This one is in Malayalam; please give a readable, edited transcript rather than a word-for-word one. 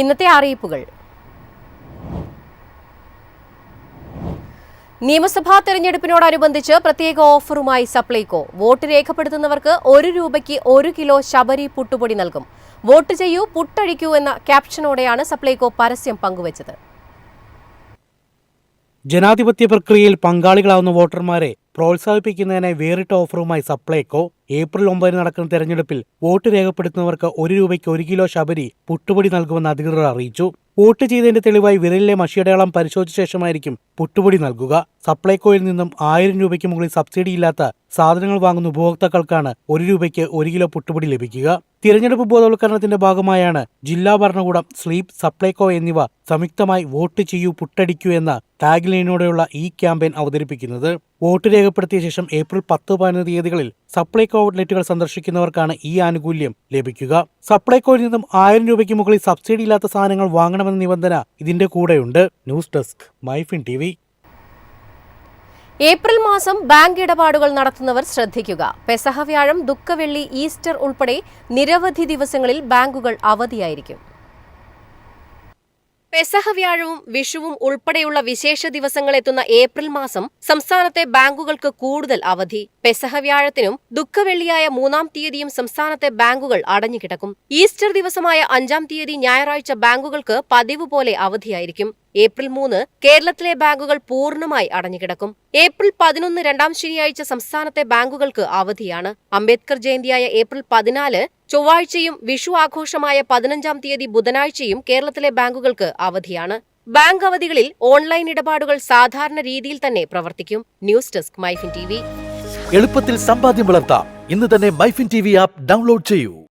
ഇന്നത്തെ അറിയിപ്പുകൾ. നിയമസഭാ തെരഞ്ഞെടുപ്പിനോടനുബന്ധിച്ച് പ്രത്യേക ഓഫറുമായി സപ്ലൈകോ. വോട്ട് രേഖപ്പെടുത്തുന്നവർക്ക് ₹1 1 കിലോ ശബരി പുട്ടുപൊടി നൽകും. വോട്ട് ചെയ്യൂ, പുട്ടഴിക്കൂ എന്ന ക്യാപ്ഷനോടെയാണ് സപ്ലൈകോ പരസ്യം പങ്കുവച്ചത്. ജനാധിപത്യ പ്രക്രിയയിൽ പങ്കാളികളാവുന്ന വോട്ടർമാരെ പ്രോത്സാഹിപ്പിക്കുന്നതിനായി വേറിട്ട ഓഫറുമായി സപ്ലൈകോ. ഏപ്രിൽ 9 നടക്കുന്ന തെരഞ്ഞെടുപ്പിൽ വോട്ട് രേഖപ്പെടുത്തുന്നവർക്ക് ₹1 1 കിലോ ശബരി പുട്ടുപൊടി നൽകുമെന്ന് അധികൃതർ അറിയിച്ചു. വോട്ട് ചെയ്തതിന്റെ തെളിവായി വിരലിലെ മഷിയടയാളം പരിശോധിച്ച ശേഷമായിരിക്കും പുട്ടുപൊടി നൽകുക. സപ്ലൈകോയിൽ നിന്നും ₹1000 മുകളിൽ സബ്സിഡിയില്ലാത്ത സാധനങ്ങൾ വാങ്ങുന്ന ഉപഭോക്താക്കൾക്കാണ് ₹1 1 കിലോ പുട്ടുപൊടി ലഭിക്കുക. തിരഞ്ഞെടുപ്പ് ബോധവൽക്കരണത്തിന്റെ ഭാഗമായാണ് ജില്ലാ ഭരണകൂടം, സ്ലീപ്, സപ്ലൈകോ എന്നിവ സംയുക്തമായി വോട്ട് ചെയ്യൂ, പുട്ടടിക്കൂ എന്ന ടാഗ് ലൈനോടെയുള്ള ഈ ക്യാമ്പയിൻ അവതരിപ്പിക്കുന്നത്. വോട്ട് രേഖപ്പെടുത്തിയ ശേഷം ഏപ്രിൽ 10, 15 തീയതികളിൽ സപ്ലൈകോ ഔട്ട്ലെറ്റുകൾ സന്ദർശിക്കുന്നവർക്കാണ് ഈ ആനുകൂല്യം ലഭിക്കുക. സപ്ലൈകോയിൽ നിന്നും ₹1000 മുകളിൽ സബ്സിഡിയില്ലാത്ത സാധനങ്ങൾ വാങ്ങണമെന്ന നിബന്ധന ഇതിന്റെ കൂടെയുണ്ട്. News desk, MyFin TV. April മാസം ബാങ്ക് ഇടപാടുകൾ നടത്തുന്നവർ ശ്രദ്ധിക്കുക. പെസഹ വ്യാഴം, ദുഃഖവെള്ളി, ഈസ്റ്റർ ഉൾപ്പെടെ നിരവധി ദിവസങ്ങളിൽ ബാങ്കുകൾ അവധിയായിരിക്കും. പെസഹ വ്യാഴവും വിഷുവും ഉൾപ്പെടെയുള്ള വിശേഷ ദിവസങ്ങൾ എത്തുന്ന ഏപ്രിൽ മാസം സംസ്ഥാനത്തെ ബാങ്കുകൾക്ക് കൂടുതൽ അവധി. പെസഹ വ്യാഴത്തിനും ദുഃഖവെള്ളിയായ 3-ാം തീയതിയും സംസ്ഥാനത്തെ ബാങ്കുകൾ അടഞ്ഞുകിടക്കും. ഈസ്റ്റർ ദിവസമായ 5-ാം തീയതി ഞായറാഴ്ച ബാങ്കുകൾക്ക് പതിവ് പോലെ അവധിയായിരിക്കും. ഏപ്രിൽ 3 കേരളത്തിലെ ബാങ്കുകൾ പൂർണ്ണമായി അടഞ്ഞുകിടക്കും. ഏപ്രിൽ 11 2-ാം ശനിയാഴ്ച സംസ്ഥാനത്തെ ബാങ്കുകൾക്ക് അവധിയാണ്. അംബേദ്കർ ജയന്തിയായ ഏപ്രിൽ 14 ചൊവ്വാഴ്ചയും വിഷു ആഘോഷമായ 15-ാം തീയതി ബുധനാഴ്ചയും കേരളത്തിലെ ബാങ്കുകൾക്ക് അവധിയാണ്. ബാങ്ക് അവധികളിൽ ഓൺലൈൻ ഇടപാടുകൾ സാധാരണ രീതിയിൽ തന്നെ പ്രവർത്തിക്കും. News desk, MyFin TV. എളുപ്പത്തിൽ സമ്പാദ്യം വളർത്താം. ഇന്ന് തന്നെ മൈഫിൻ TV ആപ്പ് ഡൗൺലോഡ് ചെയ്യൂ.